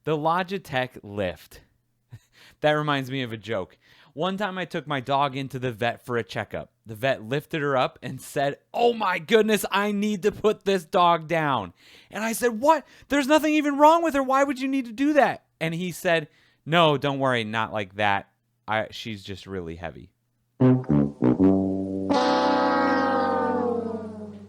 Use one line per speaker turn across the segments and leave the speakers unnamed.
The Logitech Lift. That reminds me of a joke. One time I took my dog into the vet for a checkup. The vet lifted her up and said, "Oh my goodness, I need to put this dog down." And I said, "What? There's nothing even wrong with her. Why would you need to do that?" And he said, "No, don't worry, not like that. She's just really heavy."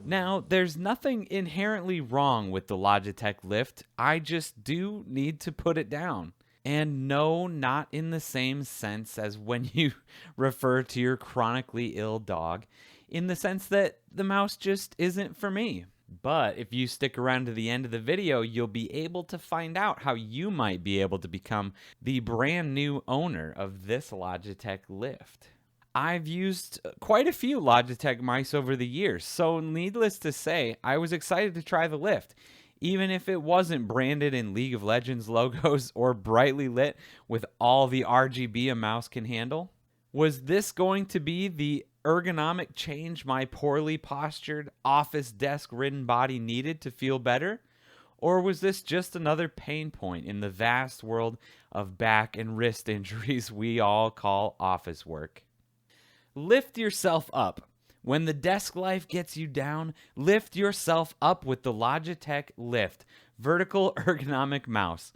Now, there's nothing inherently wrong with the Logitech Lift. I just do need to put it down. And no, not in the same sense as when you refer to your chronically ill dog, in the sense that the mouse just isn't for me. But if you stick around to the end of the video, you'll be able to find out how you might be able to become the brand new owner of this Logitech Lift. I've used quite a few Logitech mice over the years, so needless to say, I was excited to try the Lift. Even if it wasn't branded in League of Legends logos or brightly lit with all the RGB a mouse can handle. Was this going to be the ergonomic change my poorly postured, office desk-ridden body needed to feel better? Or was this just another pain point in the vast world of back and wrist injuries we all call office work? Lift yourself up. When the desk life gets you down, lift yourself up with the Logitech Lift vertical ergonomic mouse.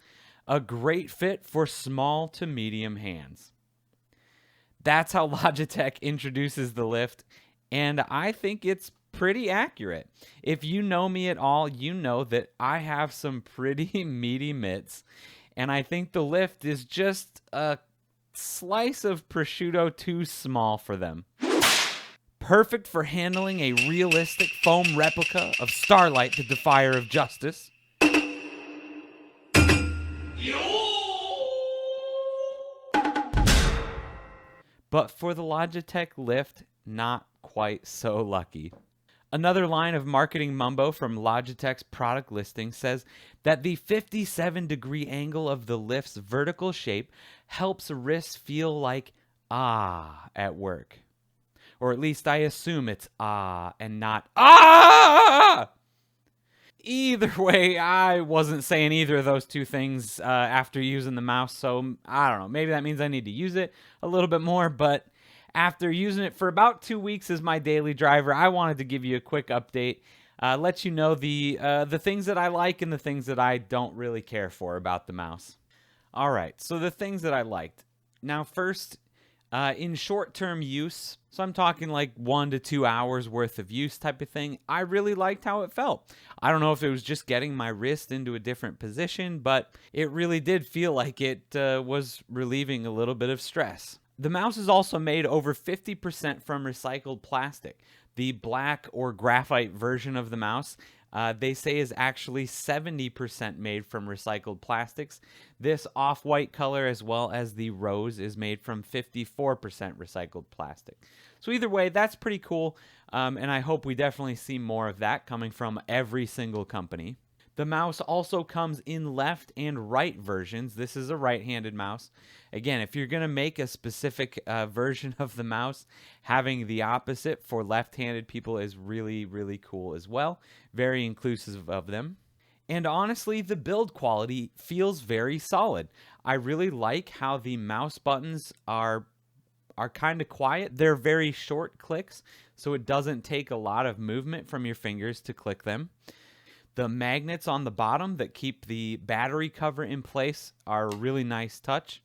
A great fit for small to medium hands. That's how Logitech introduces the Lift, and I think it's pretty accurate. If you know me at all, you know that I have some pretty meaty mitts, and I think the Lift is just a slice of prosciutto too small for them. Perfect for handling a realistic foam replica of Starlight, the Defier of Justice. But for the Logitech Lift, not quite so lucky. Another line of marketing mumbo from Logitech's product listing says that the 57-degree angle of the Lift's vertical shape helps wrists feel like at work. Or at least I assume it's and not Either way, I wasn't saying either of those two things after using the mouse, so I don't know. Maybe that means I need to use it a little bit more, but after using it for about 2 weeks as my daily driver, I wanted to give you a quick update, let you know the things that I like and the things that I don't really care for about the mouse. All right, so the things that I liked. Now, first, in short-term use, so I'm talking like 1 to 2 hours worth of use type of thing, I really liked how it felt. I don't know if it was just getting my wrist into a different position, but it really did feel like it was relieving a little bit of stress. The mouse is also made over 50% from recycled plastic. The black or graphite version of the mouse they say is actually 70% made from recycled plastics. This off-white color, as well as the rose, is made from 54% recycled plastic. So either way, that's pretty cool, and I hope we definitely see more of that coming from every single company. The mouse also comes in left and right versions. This is a right-handed mouse. Again, if you're going to make a specific version of the mouse, having the opposite for left-handed people is really, really cool as well. Very inclusive of them. And honestly, the build quality feels very solid. I really like how the mouse buttons are kind of quiet. They're very short clicks, so it doesn't take a lot of movement from your fingers to click them. The magnets on the bottom that keep the battery cover in place are a really nice touch.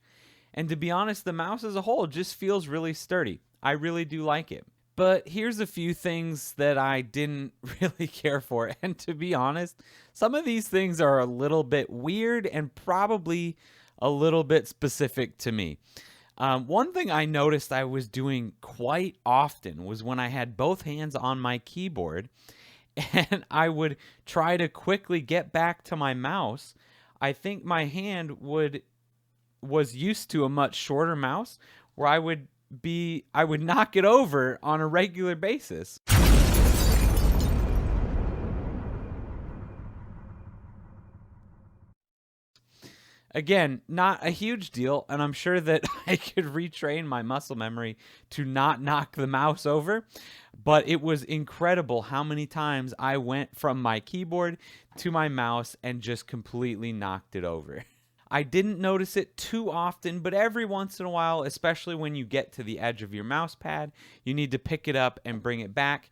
And to be honest, the mouse as a whole just feels really sturdy. I really do like it. But here's a few things that I didn't really care for. And to be honest, some of these things are a little bit weird and probably a little bit specific to me. One thing I noticed I was doing quite often was when I had both hands on my keyboard and I would try to quickly get back to my mouse, I think my hand was used to a much shorter mouse where I would knock it over on a regular basis. Again, not a huge deal, and I'm sure that I could retrain my muscle memory to not knock the mouse over, but it was incredible how many times I went from my keyboard to my mouse and just completely knocked it over. I didn't notice it too often, but every once in a while, especially when you get to the edge of your mouse pad, you need to pick it up and bring it back.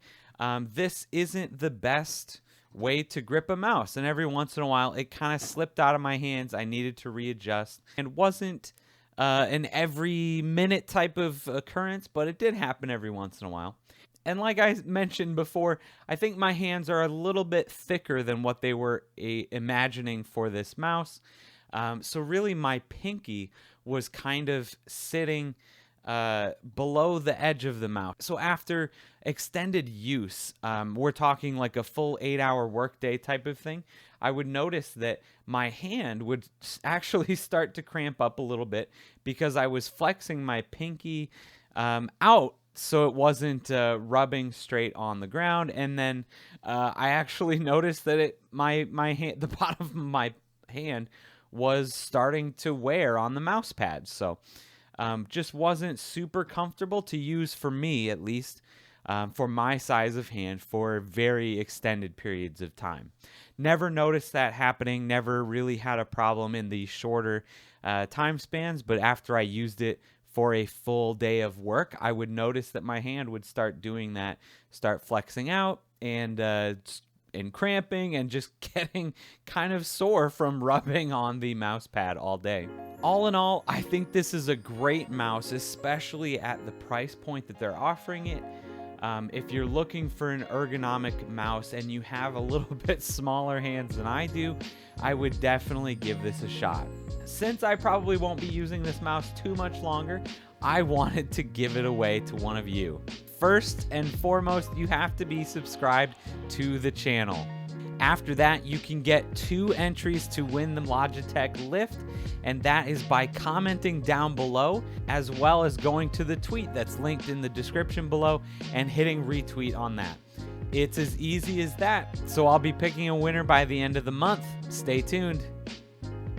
This isn't the best way to grip a mouse, and every once in a while it kind of slipped out of my hands. I needed to readjust, and wasn't an every minute type of occurrence, but it did happen every once in a while. And like I mentioned before, I think my hands are a little bit thicker than what they were imagining for this mouse. So really my pinky was kind of sitting below the edge of the mouse. So after extended use, we're talking like a full 8-hour workday type of thing, I would notice that my hand would actually start to cramp up a little bit because I was flexing my pinky out so it wasn't rubbing straight on the ground. And then I actually noticed that my hand, the bottom of my hand was starting to wear on the mouse pad. So just wasn't super comfortable to use, for me at least, for my size of hand for very extended periods of time. Never noticed that happening, never really had a problem in the shorter time spans, but after I used it for a full day of work, I would notice that my hand would start doing that, start flexing out and cramping and just getting kind of sore from rubbing on the mouse pad all day. All in all, I think this is a great mouse, especially at the price point that they're offering it. If you're looking for an ergonomic mouse and you have a little bit smaller hands than I do, I would definitely give this a shot. Since I probably won't be using this mouse too much longer, I wanted to give it away to one of you. First and foremost, you have to be subscribed to the channel. After that, you can get 2 entries to win the Logitech Lift, and that is by commenting down below, as well as going to the tweet that's linked in the description below and hitting retweet on that. It's as easy as that. So I'll be picking a winner by the end of the month. Stay tuned.